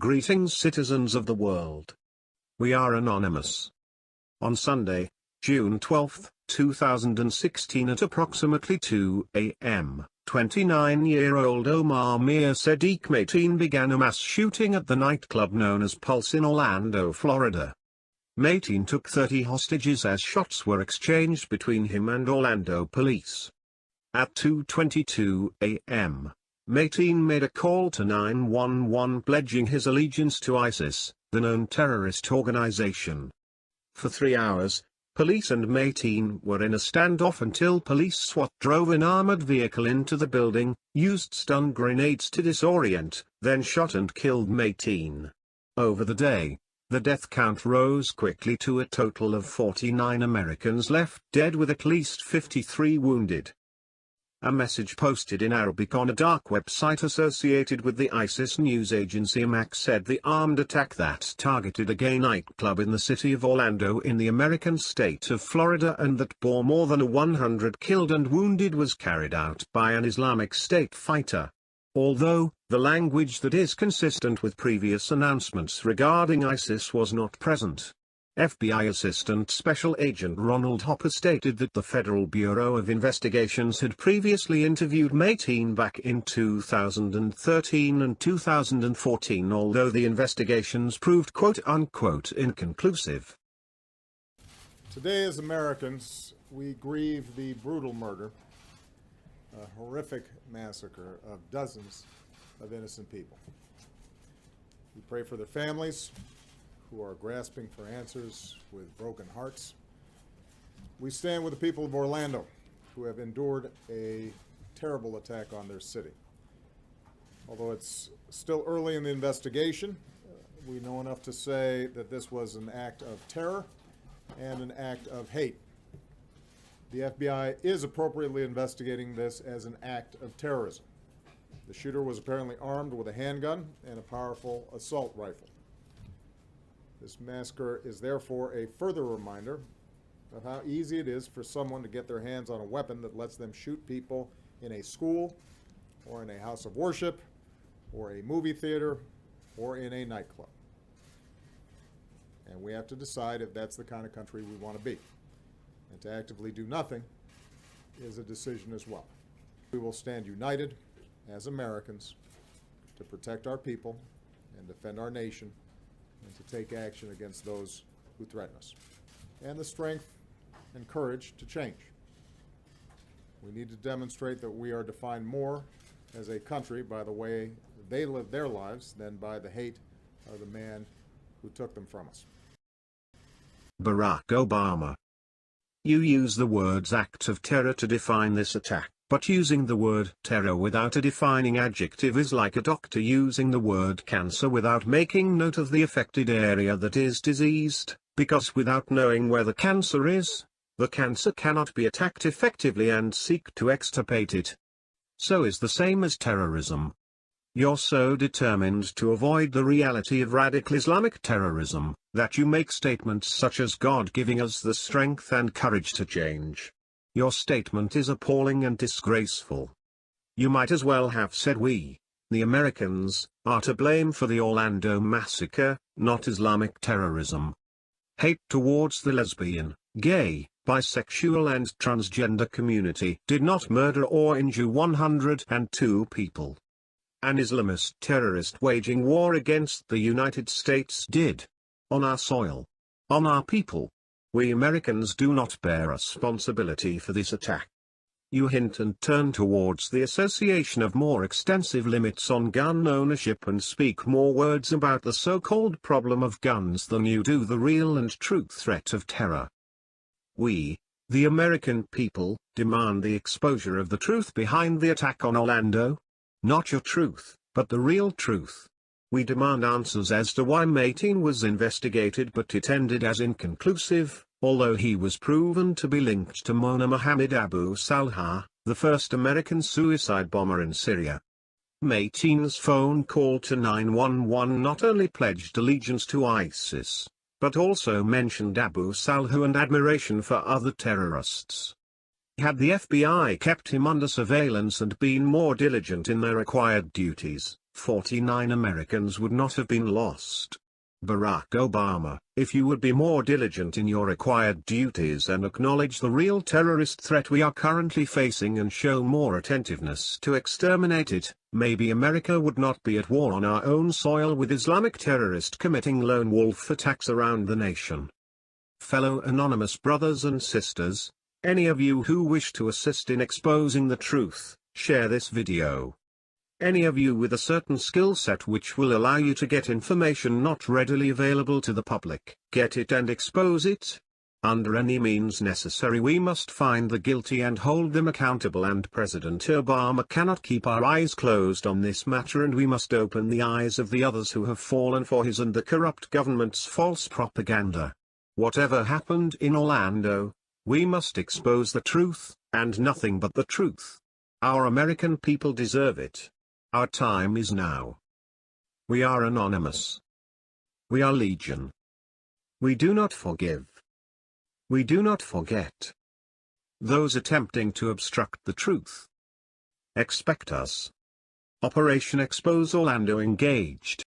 Greetings, citizens of the world. We are anonymous. On Sunday, June 12, 2016 at approximately 2 a.m., 29-year-old Omar Mir Sadiq Mateen began a mass shooting at the nightclub known as Pulse in Orlando, Florida. Mateen took 30 hostages as shots were exchanged between him and Orlando police. At 2:22 a.m., Mateen made a call to 911 pledging his allegiance to ISIS, the known terrorist organization. For 3 hours, police and Mateen were in a standoff until police SWAT drove an armored vehicle into the building, used stun grenades to disorient, then shot and killed Mateen. Over the day, the death count rose quickly to a total of 49 Americans left dead with at least 53 wounded. A message posted in Arabic on a dark website associated with the ISIS news agency MAC said the armed attack that targeted a gay nightclub in the city of Orlando in the American state of Florida and that bore more than 100 killed and wounded was carried out by an Islamic State fighter. Although, the language that is consistent with previous announcements regarding ISIS was not present. FBI Assistant Special Agent Ronald Hopper stated that the Federal Bureau of Investigations had previously interviewed Mateen back in 2013 and 2014, although the investigations proved quote-unquote inconclusive. Today as Americans, we grieve the brutal murder, a horrific massacre of dozens of innocent people. We pray for their families, who are grasping for answers with broken hearts. We stand with the people of Orlando, who have endured a terrible attack on their city. Although it's still early in the investigation, we know enough to say that this was an act of terror and an act of hate. The FBI is appropriately investigating this as an act of terrorism. The shooter was apparently armed with a handgun and a powerful assault rifle. This massacre is therefore a further reminder of how easy it is for someone to get their hands on a weapon that lets them shoot people in a school, or in a house of worship, or a movie theater, or in a nightclub. And we have to decide if that's the kind of country we want to be. And to actively do nothing is a decision as well. We will stand united as Americans to protect our people and defend our nation, and to take action against those who threaten us, and the strength and courage to change. We need to demonstrate that we are defined more as a country by the way they live their lives than by the hate of the man who took them from us. Barack Obama. You use the words act of terror to define this attack, but using the word terror without a defining adjective is like a doctor using the word cancer without making note of the affected area that is diseased, because without knowing where the cancer is, the cancer cannot be attacked effectively and seek to extirpate it. So is the same as terrorism. You're so determined to avoid the reality of radical Islamic terrorism, that you make statements such as God giving us the strength and courage to change. Your statement is appalling and disgraceful. You might as well have said we, the Americans, are to blame for the Orlando massacre, not Islamic terrorism. Hate towards the lesbian, gay, bisexual and transgender community did not murder or injure 102 people. An Islamist terrorist waging war against the United States did. On our soil. On our people. We Americans do not bear responsibility for this attack. You hint and turn towards the association of more extensive limits on gun ownership and speak more words about the so-called problem of guns than you do the real and true threat of terror. We, the American people, demand the exposure of the truth behind the attack on Orlando. Not your truth, but the real truth. We demand answers as to why Mateen was investigated, but it ended as inconclusive, although he was proven to be linked to Mona Mohammed Abu Salha, the first American suicide bomber in Syria. Mateen's phone call to 911 not only pledged allegiance to ISIS, but also mentioned Abu Salha and admiration for other terrorists. Had the FBI kept him under surveillance and been more diligent in their required duties, 49 Americans would not have been lost. Barack Obama, if you would be more diligent in your required duties and acknowledge the real terrorist threat we are currently facing and show more attentiveness to exterminate it, maybe America would not be at war on our own soil with Islamic terrorists committing lone wolf attacks around the nation. Fellow anonymous brothers and sisters, any of you who wish to assist in exposing the truth, share this video. Any of you with a certain skill set which will allow you to get information not readily available to the public, get it and expose it. Under any means necessary we must find the guilty and hold them accountable, and President Obama cannot keep our eyes closed on this matter, and we must open the eyes of the others who have fallen for his and the corrupt government's false propaganda. Whatever happened in Orlando, we must expose the truth, and nothing but the truth. Our American people deserve it. Our time is now. We are anonymous. We are legion. We do not forgive. We do not forget. Those attempting to obstruct the truth. Expect us. Operation Expose Orlando engaged.